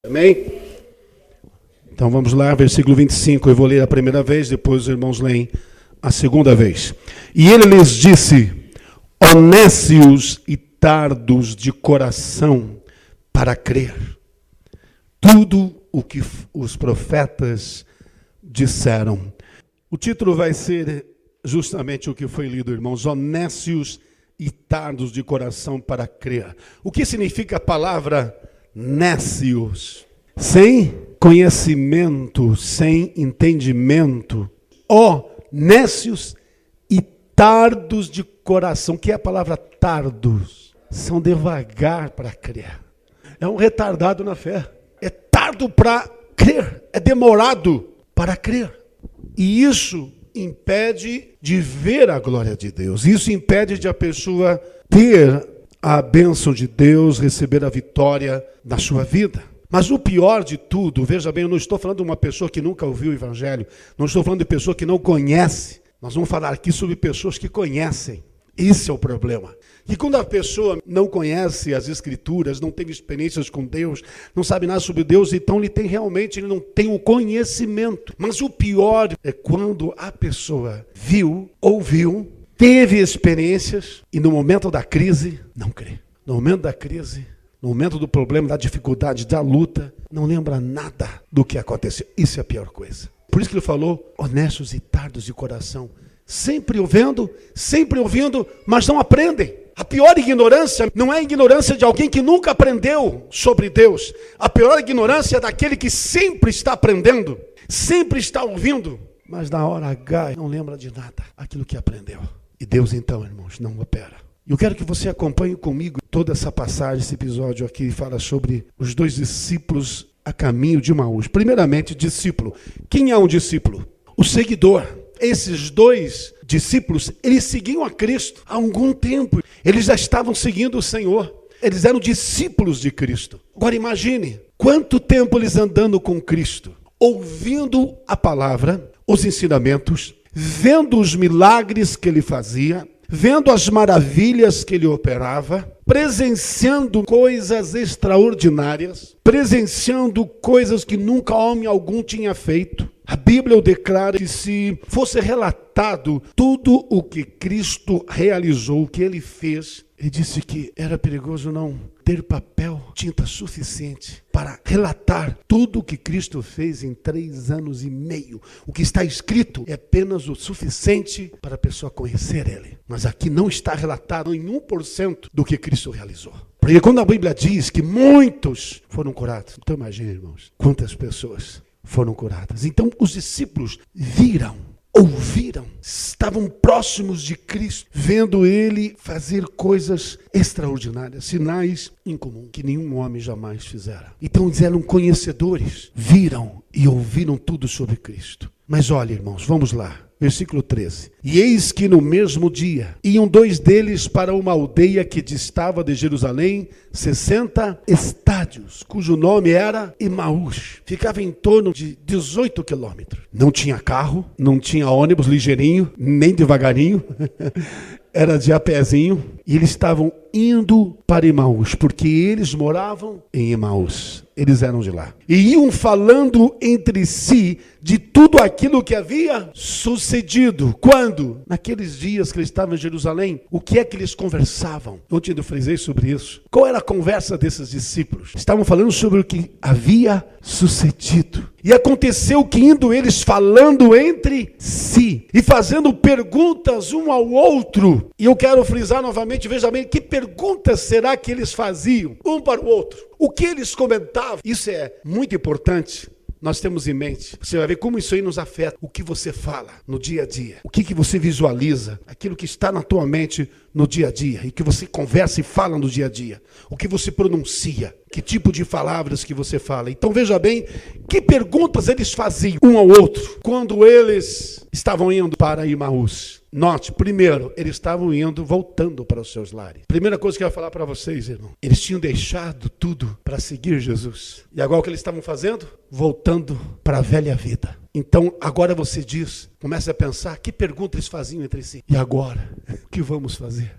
Amém? Então vamos lá, versículo 25, eu vou ler a primeira vez, depois os irmãos leem a segunda vez. E ele lhes disse, ó nécios e tardos de coração para crer, tudo o que os profetas disseram. O título vai ser justamente o que foi lido, irmãos, ó nécios e tardos de coração para crer. O que significa a palavra nécios? Sem conhecimento, sem entendimento. Ó nécios e tardos de coração. O que é a palavra tardos? São devagar para crer. É um retardado na fé. É tardo para crer. É demorado para crer. E isso impede de ver a glória de Deus. Isso impede de a pessoa ter a bênção de Deus, receber a vitória na sua vida. Mas o pior de tudo, veja bem, eu não estou falando de uma pessoa que nunca ouviu o Evangelho, não estou falando de pessoa que não conhece. Nós vamos falar aqui sobre pessoas que conhecem. Esse é o problema. E quando a pessoa não conhece as Escrituras, não teve experiências com Deus, não sabe nada sobre Deus, então ele não tem o conhecimento. Mas o pior é quando a pessoa viu, ouviu, teve experiências e no momento da crise, não crê. No momento da crise, no momento do problema, da dificuldade, da luta, não lembra nada do que aconteceu. Isso é a pior coisa. Por isso que ele falou, honestos e tardos de coração. Sempre ouvindo, mas não aprendem. A pior ignorância não é a ignorância de alguém que nunca aprendeu sobre Deus. A pior ignorância é daquele que sempre está aprendendo, sempre está ouvindo, mas na hora H não lembra de nada, aquilo que aprendeu. E Deus então, irmãos, não opera. Eu quero que você acompanhe comigo toda essa passagem, esse episódio aqui, fala sobre os dois discípulos a caminho de Emaús. Primeiramente, discípulo. Quem é um discípulo? O seguidor. Esses dois discípulos, eles seguiam a Cristo há algum tempo. Eles já estavam seguindo o Senhor. Eles eram discípulos de Cristo. Agora imagine, quanto tempo eles andando com Cristo, ouvindo a palavra, os ensinamentos, vendo os milagres que ele fazia, vendo as maravilhas que ele operava, presenciando coisas extraordinárias, presenciando coisas que nunca homem algum tinha feito. A Bíblia declara que se fosse relatado tudo o que Cristo realizou, o que ele fez, ele disse que era perigoso não ter papel, tinta suficiente para relatar tudo o que Cristo fez em 3 anos e meio. O que está escrito é apenas o suficiente para a pessoa conhecer ele. Mas aqui não está relatado em 1% do que Cristo realizou. Porque quando a Bíblia diz que muitos foram curados, então imagine, irmãos, quantas pessoas foram curadas. Então os discípulos viram, ouviram, estavam próximos de Cristo, vendo ele fazer coisas extraordinárias, sinais incomuns, que nenhum homem jamais fizera. Então eles eram conhecedores, viram e ouviram tudo sobre Cristo. Mas olha, irmãos, vamos lá. Versículo 13. E eis que no mesmo dia iam 2 deles para uma aldeia que distava de Jerusalém 60 estádios, cujo nome era Emaús. Ficava em torno de 18 quilômetros. Não tinha carro, não tinha ônibus ligeirinho, nem devagarinho. Era de a pezinho. E eles estavam indo para Emaús, porque eles moravam em Emaús. Eles eram de lá. E iam falando entre si de tudo aquilo que havia sucedido. Quando? Naqueles dias que eles estavam em Jerusalém. O que é que eles conversavam? Ontem eu frisei sobre isso. Qual era a conversa desses discípulos? Estavam falando sobre o que havia sucedido. E aconteceu que indo eles falando entre si e fazendo perguntas um ao outro. E eu quero frisar novamente, veja bem, que perguntas será que eles faziam um para o outro? O que eles comentavam? Isso é muito importante. Nós temos em mente. Você vai ver como isso aí nos afeta. O que você fala no dia a dia. O que você visualiza. Aquilo que está na tua mente no dia a dia. E que você conversa e fala no dia a dia. O que você pronuncia. Que tipo de palavras que você fala. Então veja bem, que perguntas eles faziam um ao outro. Quando eles estavam indo para Emaús. Note, primeiro, eles estavam voltando para os seus lares. Primeira coisa que eu ia falar para vocês, irmão. Eles tinham deixado tudo para seguir Jesus. E agora o que eles estavam fazendo? Voltando para a velha vida. Então, agora você diz, começa a pensar, que pergunta eles faziam entre si? E agora, o que vamos fazer?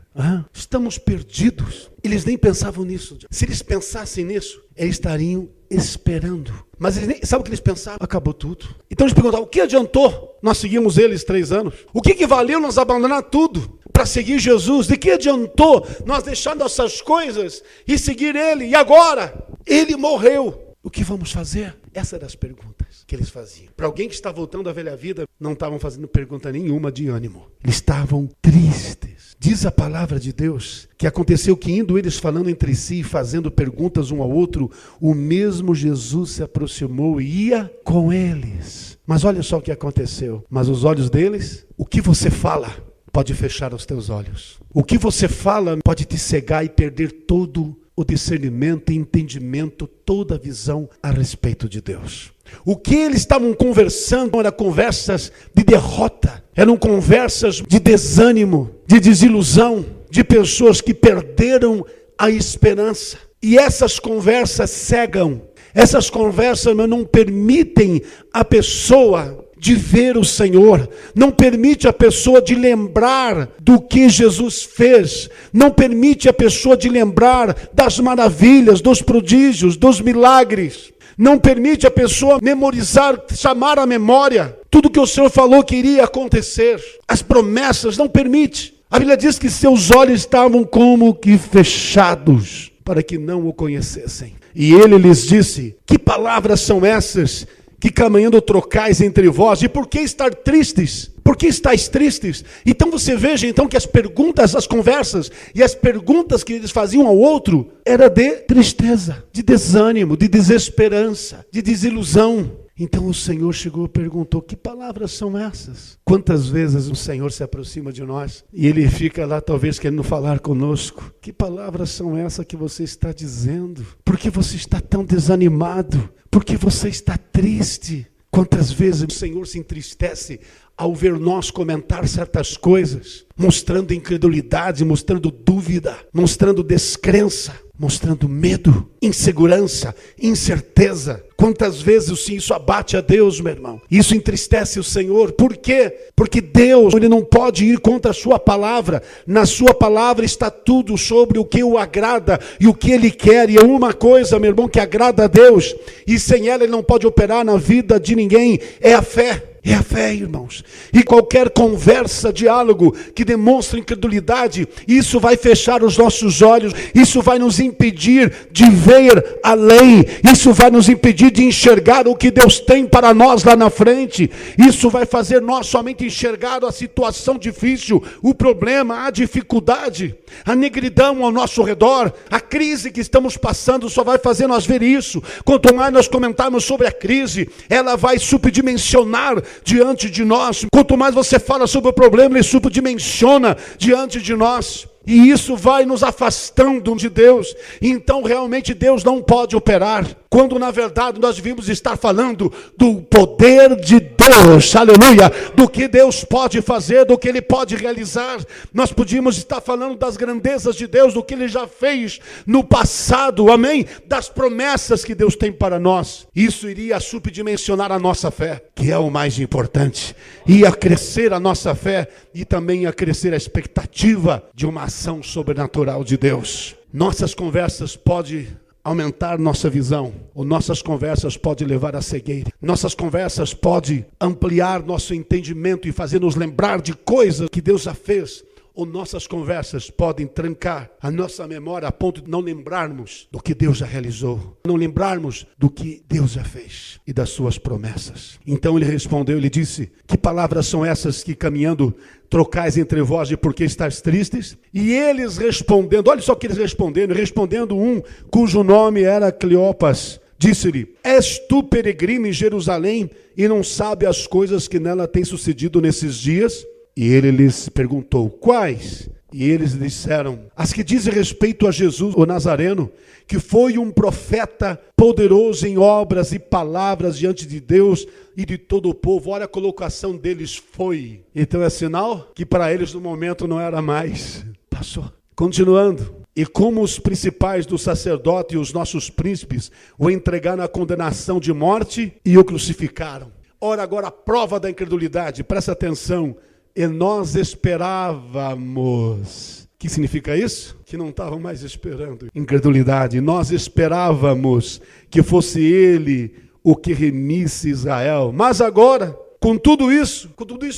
Estamos perdidos. Eles nem pensavam nisso. Se eles pensassem nisso, eles estariam esperando. Mas sabe o que eles pensavam? Acabou tudo. Então eles perguntavam, o que adiantou nós seguimos eles 3 anos? O que valeu nós abandonar tudo para seguir Jesus? De que adiantou nós deixar nossas coisas e seguir ele? E agora? Ele morreu. O que vamos fazer? Essas eram as perguntas que eles faziam. Para alguém que está voltando à velha vida, não estavam fazendo pergunta nenhuma de ânimo. Eles estavam tristes. Diz a palavra de Deus que aconteceu que indo eles falando entre si e fazendo perguntas um ao outro, o mesmo Jesus se aproximou e ia com eles. Mas olha só o que aconteceu. Mas os olhos deles, o que você fala pode fechar os teus olhos. O que você fala pode te cegar e perder todo o discernimento e entendimento, toda a visão a respeito de Deus. O que eles estavam conversando eram conversas de derrota, eram conversas de desânimo, de desilusão, de pessoas que perderam a esperança. E essas conversas cegam, essas conversas não permitem a pessoa de ver o Senhor, não permite a pessoa de lembrar do que Jesus fez, não permite a pessoa de lembrar das maravilhas, dos prodígios, dos milagres, não permite a pessoa memorizar, chamar à memória tudo que o Senhor falou que iria acontecer, as promessas, não permite. A Bíblia diz que seus olhos estavam como que fechados, para que não o conhecessem. E ele lhes disse, que palavras são essas que caminhando trocais entre vós? E por que estar tristes? Por que estáis tristes? Então você veja então que as perguntas, as conversas e as perguntas que eles faziam ao outro era de tristeza, de desânimo, de desesperança, de desilusão. Então o Senhor chegou e perguntou, que palavras são essas? Quantas vezes o Senhor se aproxima de nós e Ele fica lá talvez querendo falar conosco? Que palavras são essas que você está dizendo? Por que você está tão desanimado? Por que você está triste? Quantas vezes o Senhor se entristece ao ver nós comentar certas coisas, mostrando incredulidade, mostrando dúvida, mostrando descrença, mostrando medo, insegurança, incerteza. Quantas vezes isso abate a Deus, meu irmão? Isso entristece o Senhor. Por quê? Porque Deus, Ele não pode ir contra a sua palavra. Na sua palavra está tudo sobre o que o agrada e o que Ele quer. E é uma coisa, meu irmão, que agrada a Deus. E sem ela Ele não pode operar na vida de ninguém. É a fé. É a fé, irmãos. E qualquer conversa, diálogo que demonstre incredulidade, isso vai fechar os nossos olhos, isso vai nos impedir de ver além, isso vai nos impedir de enxergar o que Deus tem para nós lá na frente, isso vai fazer nós somente enxergar a situação difícil, o problema, a dificuldade, a negridão ao nosso redor, a crise que estamos passando só vai fazer nós ver isso. Quanto mais nós comentarmos sobre a crise, ela vai subdimensionar diante de nós. Quanto mais você fala sobre o problema, ele subdimensiona diante de nós. E isso vai nos afastando de Deus. Então realmente Deus não pode operar. Quando na verdade nós devíamos estar falando do poder de Deus, aleluia, do que Deus pode fazer, do que Ele pode realizar. Nós podíamos estar falando das grandezas de Deus, do que Ele já fez no passado, amém? Das promessas que Deus tem para nós. Isso iria subdimensionar a nossa fé, que é o mais importante. Ia crescer a nossa fé e também ia crescer a expectativa de uma ação sobrenatural de Deus. Nossas conversas podem aumentar nossa visão, ou nossas conversas podem levar à cegueira. Nossas conversas podem ampliar nosso entendimento e fazer-nos lembrar de coisas que Deus já fez. Ou nossas conversas podem trancar a nossa memória a ponto de não lembrarmos do que Deus já realizou, não lembrarmos do que Deus já fez e das suas promessas. Então ele respondeu, ele disse, que palavras são essas que caminhando trocais entre vós e por que estáis tristes? E eles respondendo, olha só que eles respondendo um cujo nome era Cleopas, disse-lhe, és tu peregrino em Jerusalém e não sabe as coisas que nela têm sucedido nesses dias? E ele lhes perguntou, quais? E eles disseram, as que dizem respeito a Jesus, o Nazareno, que foi um profeta poderoso em obras e palavras diante de Deus e de todo o povo. Olha a colocação deles, foi. Então é sinal que para eles no momento não era mais. Passou. Continuando. E como os principais do sacerdote e os nossos príncipes o entregaram à condenação de morte e o crucificaram. Ora agora a prova da incredulidade, presta atenção. E nós esperávamos que significa isso? Que não estavam mais esperando. Incredulidade. Nós esperávamos que fosse ele o que remisse Israel. Mas agora, com tudo isso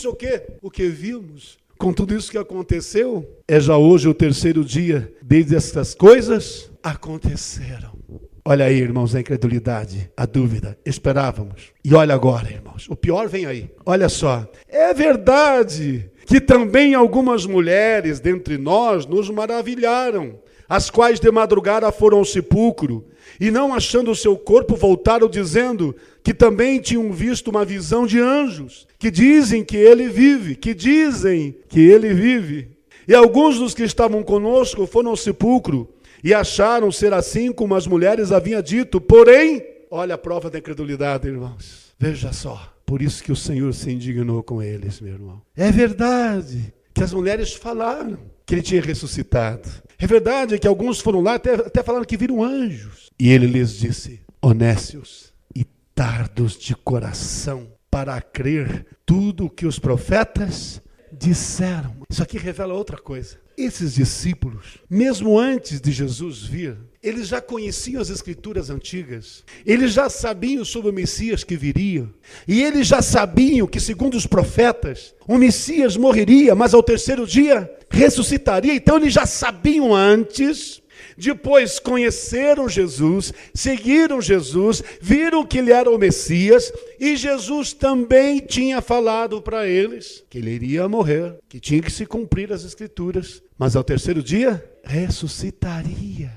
o quê? O que vimos, com tudo isso que aconteceu, é já hoje o terceiro dia desde essas coisas aconteceram. Olha aí, irmãos, a incredulidade, a dúvida. Esperávamos. E olha agora, irmãos, o pior vem aí. Olha só, é verdade que também algumas mulheres dentre nós nos maravilharam, as quais de madrugada foram ao sepulcro, e não achando o seu corpo, voltaram dizendo que também tinham visto uma visão de anjos, que dizem que ele vive, E alguns dos que estavam conosco foram ao sepulcro, e acharam ser assim como as mulheres haviam dito, porém, olha a prova da incredulidade, irmãos. Veja só, por isso que o Senhor se indignou com eles, meu irmão. É verdade que as mulheres falaram que ele tinha ressuscitado. É verdade que alguns foram lá, até falaram que viram anjos. E ele lhes disse, honestos e tardos de coração, para crer tudo o que os profetas disseram. Isso aqui revela outra coisa. Esses discípulos, mesmo antes de Jesus vir, eles já conheciam as escrituras antigas. Eles já sabiam sobre o Messias que viria. E eles já sabiam que, segundo os profetas, o Messias morreria, mas ao terceiro dia ressuscitaria. Então eles já sabiam antes. Depois conheceram Jesus, seguiram Jesus, viram que ele era o Messias, e Jesus também tinha falado para eles que ele iria morrer, que tinha que se cumprir as escrituras, mas ao terceiro dia ressuscitaria.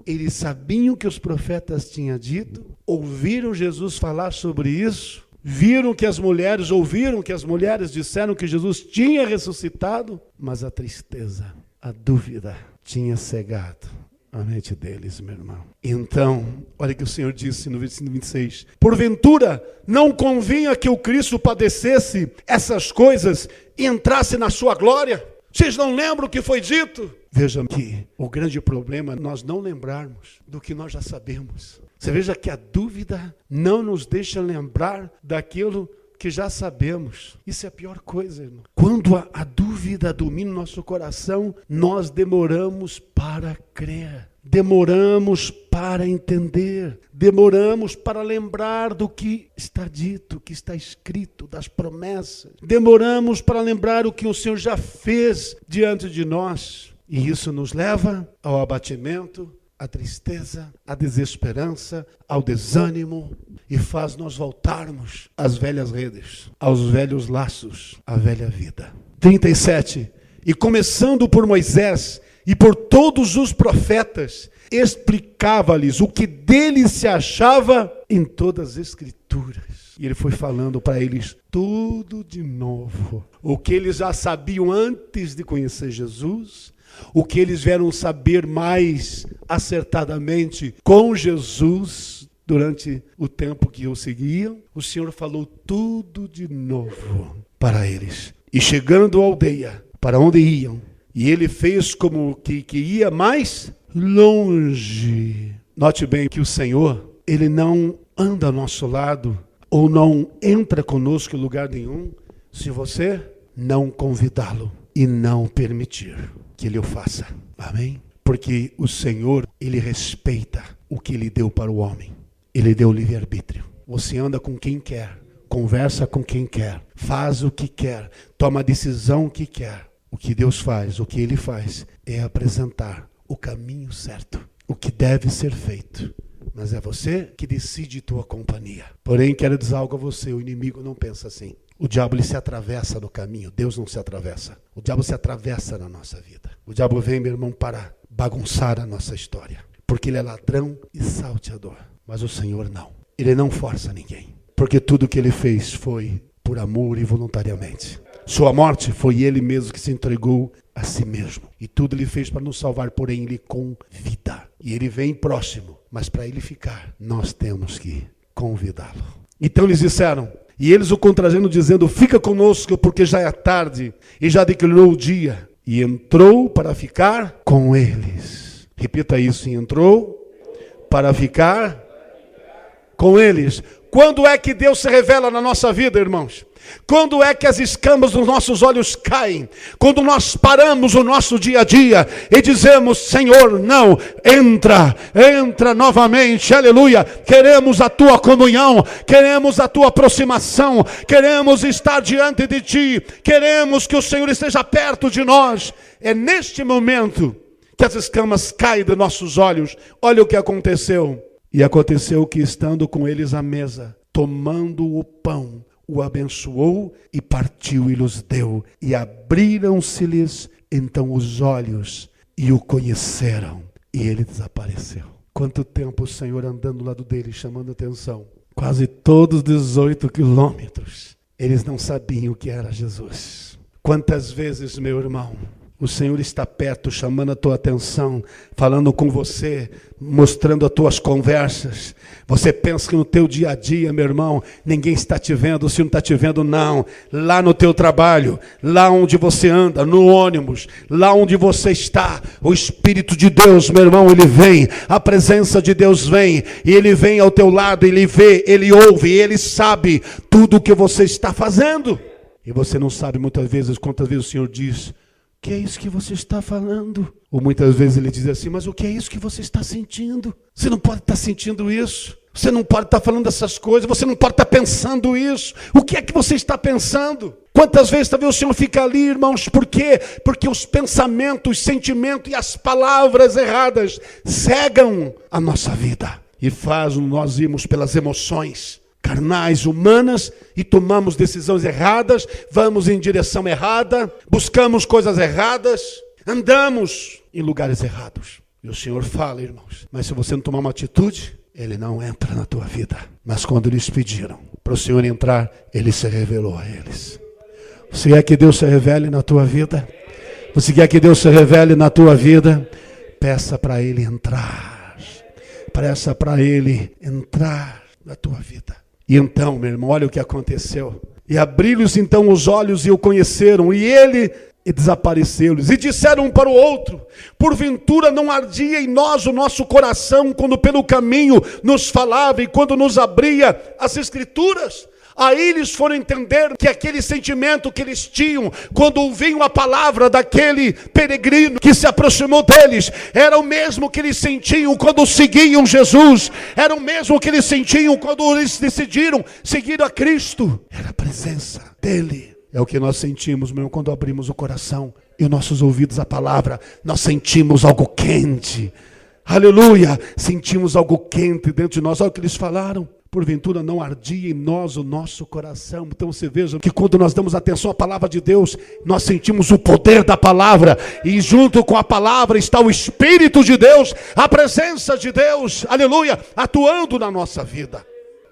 Eles sabiam que os profetas tinham dito, ouviram Jesus falar sobre isso, ouviram que as mulheres disseram que Jesus tinha ressuscitado, mas a tristeza, a dúvida tinha cegado a mente deles, meu irmão. Então, olha o que o Senhor disse no versículo 26. Porventura, não convinha que o Cristo padecesse essas coisas e entrasse na sua glória? Vocês não lembram o que foi dito? Vejam que o grande problema é nós não lembrarmos do que nós já sabemos. Você veja que a dúvida não nos deixa lembrar daquilo que já sabemos. Isso é a pior coisa, irmão. Quando a dúvida domina o nosso coração, nós demoramos para crer, demoramos para entender, demoramos para lembrar do que está dito, que está escrito, das promessas. Demoramos para lembrar o que o Senhor já fez diante de nós. E isso nos leva ao abatimento, à tristeza, à desesperança, ao desânimo, e faz nós voltarmos às velhas redes, aos velhos laços, à velha vida. 37. E começando por Moisés e por todos os profetas, explicava-lhes o que dele se achava em todas as escrituras. E ele foi falando para eles tudo de novo. O que eles já sabiam antes de conhecer Jesus, o que eles vieram saber mais acertadamente com Jesus durante o tempo que o seguiam, o Senhor falou tudo de novo para eles. E chegando à aldeia, para onde iam, e ele fez como que ia mais longe. Note bem que o Senhor, ele não anda ao nosso lado, ou não entra conosco em lugar nenhum, se você não convidá-lo e não permitir que ele o faça. Amém? Porque o Senhor, ele respeita o que ele deu para o homem. Ele deu livre-arbítrio. Você anda com quem quer, conversa com quem quer, faz o que quer, toma a decisão que quer. O que Deus faz, o que ele faz, é apresentar o caminho certo, o que deve ser feito. Mas é você que decide tua companhia. Porém, quero dizer algo a você, o inimigo não pensa assim. O diabo ele se atravessa no caminho, Deus não se atravessa. O diabo se atravessa na nossa vida. O diabo vem, meu irmão, para bagunçar a nossa história. Porque ele é ladrão e salteador. Mas o Senhor não. Ele não força ninguém. Porque tudo que ele fez foi por amor e voluntariamente. Sua morte foi ele mesmo que se entregou a si mesmo. E tudo ele fez para nos salvar, porém ele convida. E ele vem próximo. Mas para ele ficar, nós temos que convidá-lo. Então eles disseram... E eles o contrariando, dizendo, fica conosco, porque já é tarde, e já declarou o dia. E entrou para ficar com eles. Repita isso, e entrou para ficar com eles. Quando é que Deus se revela na nossa vida, irmãos? Quando é que as escamas dos nossos olhos caem? Quando nós paramos o nosso dia a dia e dizemos: Senhor, não, entra novamente, aleluia. Queremos a tua comunhão, queremos a tua aproximação, queremos estar diante de ti, queremos que o Senhor esteja perto de nós. É neste momento que as escamas caem dos nossos olhos. Olha o que aconteceu. E aconteceu que, estando com eles à mesa, tomando o pão, o abençoou e partiu e lhes deu. E abriram-se-lhes então os olhos e o conheceram. E ele desapareceu. Quanto tempo o Senhor andando ao lado dele, chamando atenção. Quase todos 18 quilômetros. Eles não sabiam o que era Jesus. Quantas vezes, meu irmão, o Senhor está perto, chamando a tua atenção, falando com você, mostrando as tuas conversas. Você pensa que no teu dia a dia, meu irmão, ninguém está te vendo. Se não está te vendo, não. Lá no teu trabalho, lá onde você anda, no ônibus, lá onde você está, o Espírito de Deus, meu irmão, ele vem. A presença de Deus vem, e ele vem ao teu lado, ele vê, ele ouve, ele sabe tudo o que você está fazendo. E você não sabe muitas vezes, quantas vezes o Senhor diz: o que é isso que você está falando? Ou muitas vezes ele diz assim: mas o que é isso que você está sentindo? Você não pode estar sentindo isso. Você não pode estar falando essas coisas. Você não pode estar pensando isso. O que é que você está pensando? Quantas vezes talvez o Senhor fica ali, irmãos? Por quê? Porque os pensamentos, os sentimentos e as palavras erradas cegam a nossa vida. E fazem nós irmos pelas emoções carnais, humanas, e tomamos decisões erradas, vamos em direção errada, buscamos coisas erradas, andamos em lugares errados. E o Senhor fala, irmãos, mas se você não tomar uma atitude, ele não entra na tua vida. Mas quando eles pediram para o Senhor entrar, ele se revelou a eles. Você quer que Deus se revele na tua vida? Você quer que Deus se revele na tua vida? Peça para ele entrar. Peça para ele entrar na tua vida. E então, meu irmão, olha o que aconteceu. E abriram-lhes então os olhos e o conheceram, e ele desapareceu-lhes. E disseram um para o outro: porventura não ardia em nós o nosso coração, quando pelo caminho nos falava e quando nos abria as Escrituras? Aí eles foram entender que aquele sentimento que eles tinham quando ouviam a palavra daquele peregrino que se aproximou deles, era o mesmo que eles sentiam quando seguiam Jesus, era o mesmo que eles sentiam quando eles decidiram seguir a Cristo. Era a presença dele. É o que nós sentimos, meu irmão, quando abrimos o coração e os nossos ouvidos à palavra. Nós sentimos algo quente. Aleluia! Sentimos algo quente dentro de nós. Olha o que eles falaram: porventura não ardia em nós o nosso coração. Então você veja que quando nós damos atenção à palavra de Deus, nós sentimos o poder da palavra, e junto com a palavra está o Espírito de Deus, a presença de Deus, aleluia, atuando na nossa vida.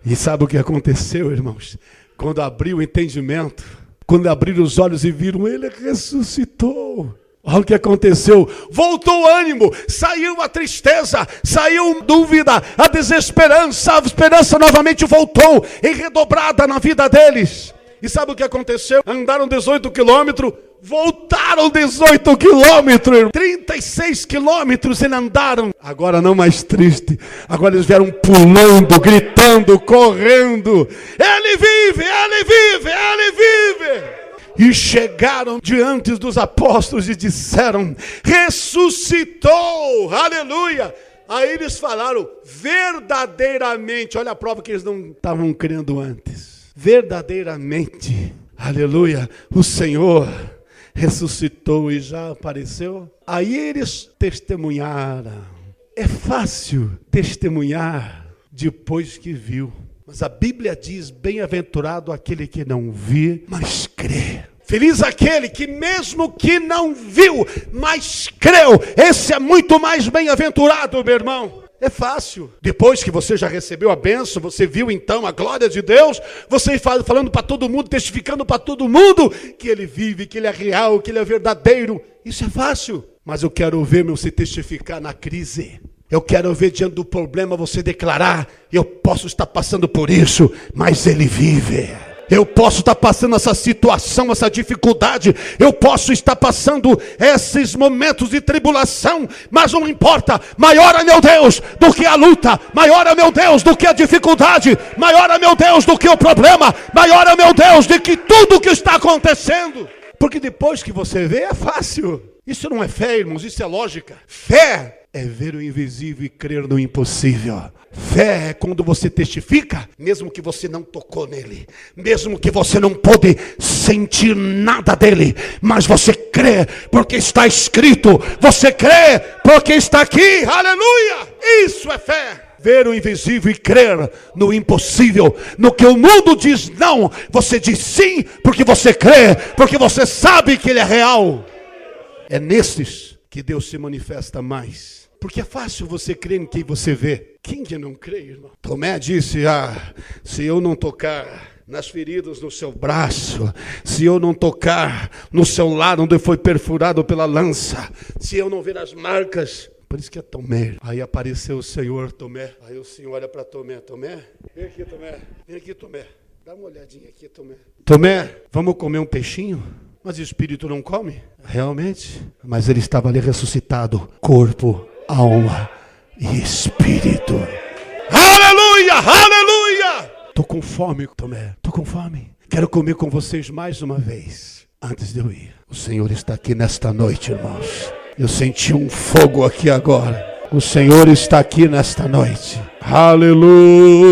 E sabe o que aconteceu, irmãos? Quando abriu o entendimento, quando abriram os olhos e viram, ele ressuscitou. Olha o que aconteceu: voltou o ânimo, saiu a tristeza, saiu a dúvida, a desesperança, a esperança novamente voltou em redobrada na vida deles. E sabe o que aconteceu? Andaram 18 quilômetros, voltaram 18 quilômetros, 36 quilômetros eles andaram. Agora não mais triste, agora eles vieram pulando, gritando, correndo: ele vive, ele vive, ele vive! E chegaram diante dos apóstolos e disseram: ressuscitou, aleluia. Aí eles falaram: verdadeiramente, olha a prova que eles não estavam crendo antes. Verdadeiramente, aleluia, o Senhor ressuscitou e já apareceu. Aí eles testemunharam. É fácil testemunhar depois que viu. Mas a Bíblia diz: bem-aventurado aquele que não vê, mas crê. Feliz aquele que mesmo que não viu, mas creu. Esse é muito mais bem-aventurado, meu irmão. É fácil. Depois que você já recebeu a bênção, você viu então a glória de Deus, você falando para todo mundo, testificando para todo mundo que ele vive, que ele é real, que ele é verdadeiro. Isso é fácil. Mas eu quero ver você testificar na crise. Eu quero ver diante do problema você declarar: eu posso estar passando por isso, mas ele vive. Eu posso estar passando essa situação, essa dificuldade, eu posso estar passando esses momentos de tribulação, mas não importa, maior é meu Deus do que a luta, maior é meu Deus do que a dificuldade, maior é meu Deus do que o problema, maior é meu Deus do que tudo que está acontecendo. Porque depois que você vê é fácil. Isso não é fé, irmãos, isso é lógica. Fé é ver o invisível e crer no impossível. Fé é quando você testifica, mesmo que você não tocou nele, mesmo que você não pôde sentir nada dele, mas você crê porque está escrito, você crê porque está aqui, aleluia! Isso é fé. Ver o invisível e crer no impossível, no que o mundo diz não, você diz sim, porque você crê, porque você sabe que ele é real. É nesses que Deus se manifesta mais. Porque é fácil você crer em quem você vê. Quem que não crê, irmão? Tomé disse, se eu não tocar nas feridas no seu braço, se eu não tocar no seu lado onde foi perfurado pela lança, se eu não ver as marcas, por isso que é Tomé. Aí apareceu o Senhor, Tomé. Aí o Senhor olha para Tomé, Tomé, vem aqui, Tomé, vem aqui, Tomé. Dá uma olhadinha aqui, Tomé. Tomé, vamos comer um peixinho? Mas o espírito não come? Realmente. Mas ele estava ali ressuscitado. Corpo, alma e espírito. Aleluia, aleluia. Estou com fome, Tomé. Estou com fome. Quero comer com vocês mais uma vez. Antes de eu ir. O Senhor está aqui nesta noite, irmãos. Eu senti um fogo aqui agora. O Senhor está aqui nesta noite. Aleluia.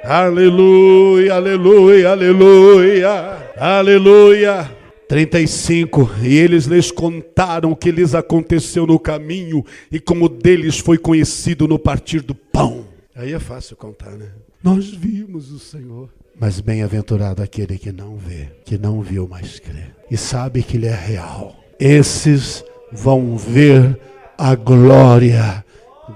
Aleluia, aleluia, aleluia, aleluia. 35, e eles lhes contaram o que lhes aconteceu no caminho e como deles foi conhecido no partir do pão. Aí é fácil contar, né? Nós vimos o Senhor. Mas bem-aventurado aquele que não vê, que não viu, mas crê. E sabe que ele é real. Esses vão ver a glória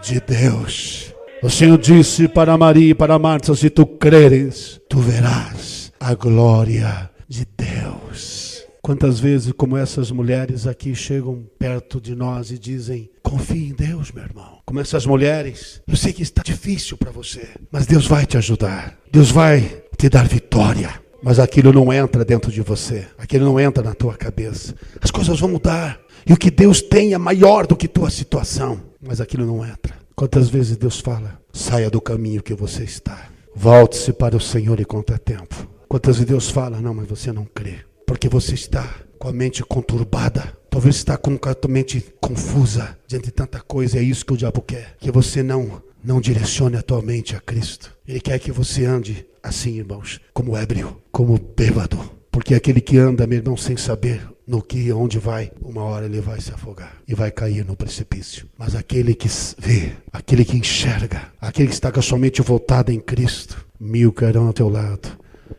de Deus. O Senhor disse para Maria e para Marta, se tu creres, tu verás a glória de Deus. Quantas vezes como essas mulheres aqui chegam perto de nós e dizem, confie em Deus, meu irmão. Como essas mulheres, eu sei que está difícil para você, mas Deus vai te ajudar. Deus vai te dar vitória. Mas aquilo não entra dentro de você, aquilo não entra na tua cabeça. As coisas vão mudar. E o que Deus tem é maior do que tua situação, mas aquilo não entra. Quantas vezes Deus fala, saia do caminho que você está. Volte-se para o Senhor enquanto é tempo. Quantas vezes Deus fala, não, mas você não crê. Porque você está com a mente conturbada. Talvez está com a mente confusa diante de tanta coisa. É isso que o diabo quer. Que você não direcione a tua mente a Cristo. Ele quer que você ande assim, irmãos, como ébrio, como bêbado. Porque aquele que anda, meu irmão, sem saber no que e onde vai, uma hora ele vai se afogar e vai cair no precipício. Mas aquele que vê, aquele que enxerga, aquele que está com a sua mente voltada em Cristo, 1000 cairão ao teu lado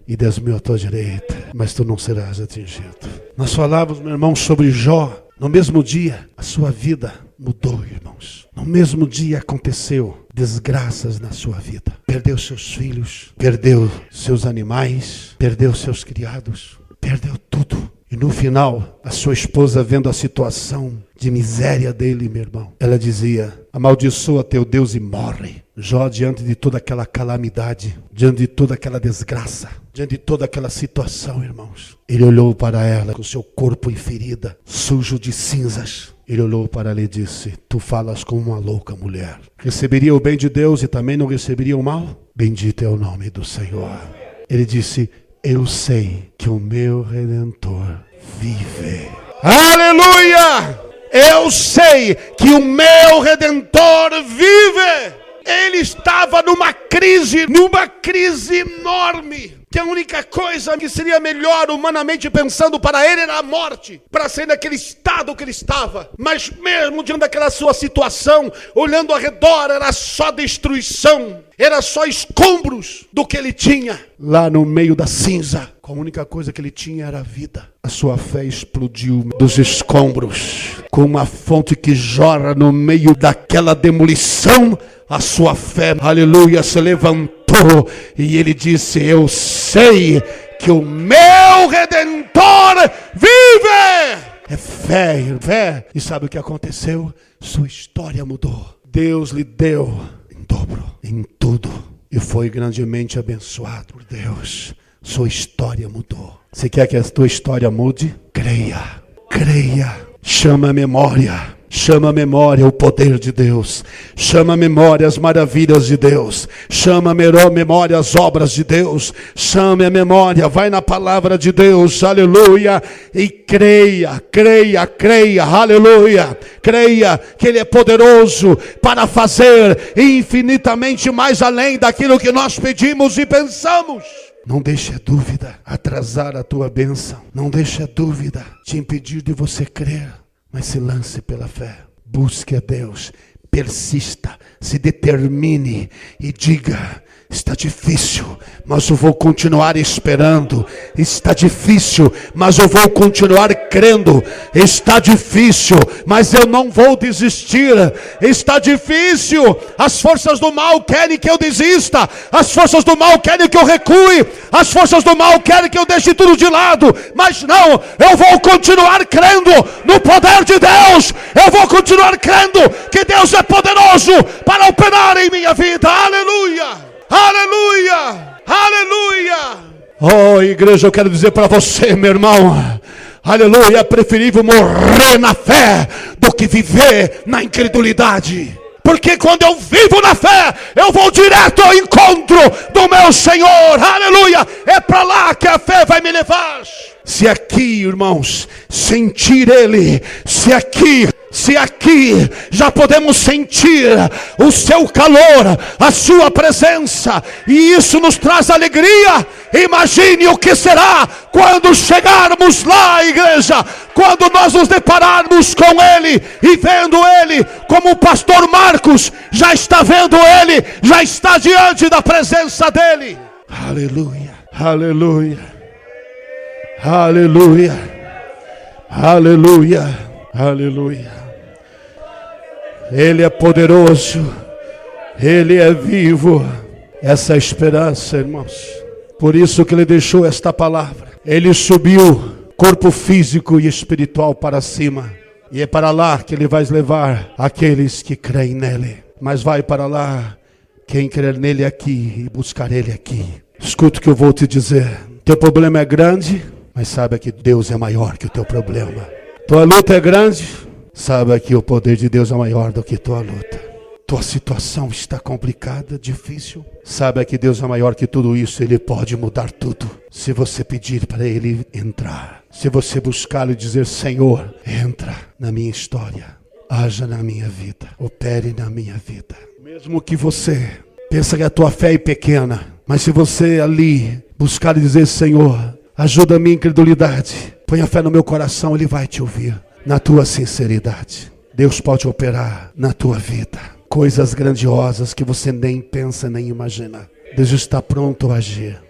e 10.000 à tua direita, mas tu não serás atingido. Nós falávamos, meu irmão, sobre Jó. No mesmo dia, a sua vida mudou, irmãos. No mesmo dia aconteceu desgraças na sua vida. Perdeu seus filhos, perdeu seus animais, perdeu seus criados, perdeu tudo. E no final, a sua esposa, vendo a situação de miséria dele, meu irmão, ela dizia, amaldiçoa teu Deus e morre. Jó, diante de toda aquela calamidade, diante de toda aquela desgraça, diante de toda aquela situação, irmãos, ele olhou para ela com seu corpo em ferida, sujo de cinzas. Ele olhou para ela e disse, tu falas como uma louca mulher. Receberia o bem de Deus e também não receberia o mal? Bendito é o nome do Senhor. Ele disse, eu sei que o meu Redentor vive. Aleluia! Eu sei que o meu Redentor vive. Ele estava numa crise enorme. Que a única coisa que seria melhor humanamente pensando para ele era a morte, para sair daquele estado que ele estava. Mas mesmo diante daquela sua situação, olhando ao redor, era só destruição, era só escombros do que ele tinha. Lá no meio da cinza, a única coisa que ele tinha era a vida. A sua fé explodiu dos escombros, com uma fonte que jorra no meio daquela demolição. A sua fé, aleluia, se levantou e ele disse, eu sei que o meu Redentor vive. É fé. E sabe o que aconteceu? Sua história mudou. Deus lhe deu em dobro, em tudo. e foi grandemente abençoado por Deus. Sua história mudou. Você quer que a tua história mude? Creia, creia. Chama a memória. Chama a memória o poder de Deus. Chama a memória as maravilhas de Deus. Chama a memória as obras de Deus. Chame a memória, vai na palavra de Deus, aleluia. E creia, creia, creia, aleluia. Creia que Ele é poderoso para fazer infinitamente mais além daquilo que nós pedimos e pensamos. Não deixe a dúvida atrasar a tua bênção. Não deixe a dúvida te impedir de você crer. Mas se lance pela fé, busque a Deus, persista, se determine e diga: está difícil, mas eu vou continuar esperando. Está difícil, mas eu vou continuar crendo. Está difícil, mas eu não vou desistir. Está difícil, as forças do mal querem que eu desista. As forças do mal querem que eu recue. As forças do mal querem que eu deixe tudo de lado. Mas não, eu vou continuar crendo no poder de Deus. Eu vou continuar crendo que Deus é poderoso para operar em minha vida. Aleluia! Aleluia, aleluia. Oh, igreja, eu quero dizer para você, meu irmão, aleluia, é preferível morrer na fé do que viver na incredulidade. Porque quando eu vivo na fé, eu vou direto ao encontro do meu Senhor, aleluia. É para lá que a fé vai me levar. Se aqui, irmãos, sentir Ele, se aqui já podemos sentir o seu calor, a sua presença, e isso nos traz alegria. Imagine o que será quando chegarmos lá, igreja, quando nós nos depararmos com Ele e vendo Ele, como o pastor Marcos já está vendo Ele, já está diante da presença dEle. Aleluia, aleluia. Aleluia, aleluia, aleluia. Ele é poderoso, Ele é vivo. Essa é a esperança, irmãos. Por isso que Ele deixou esta palavra. Ele subiu, corpo físico e espiritual, para cima. E é para lá que Ele vai levar aqueles que creem nele. Mas vai para lá quem crer nele aqui e buscar Ele aqui. Escuta o que eu vou te dizer. Teu problema é grande, mas saiba que Deus é maior que o teu problema. Tua luta é grande, saiba que o poder de Deus é maior do que tua luta. Tua situação está complicada, difícil, saiba que Deus é maior que tudo isso. Ele pode mudar tudo, se você pedir para Ele entrar. Se você buscar e dizer: Senhor, entra na minha história, haja na minha vida, opere na minha vida. Mesmo que você pense que a tua fé é pequena, mas se você ali buscar e dizer: Senhor, ajuda a minha incredulidade, põe a fé no meu coração, Ele vai te ouvir. Na tua sinceridade, Deus pode operar na tua vida coisas grandiosas que você nem pensa nem imagina. Deus está pronto a agir.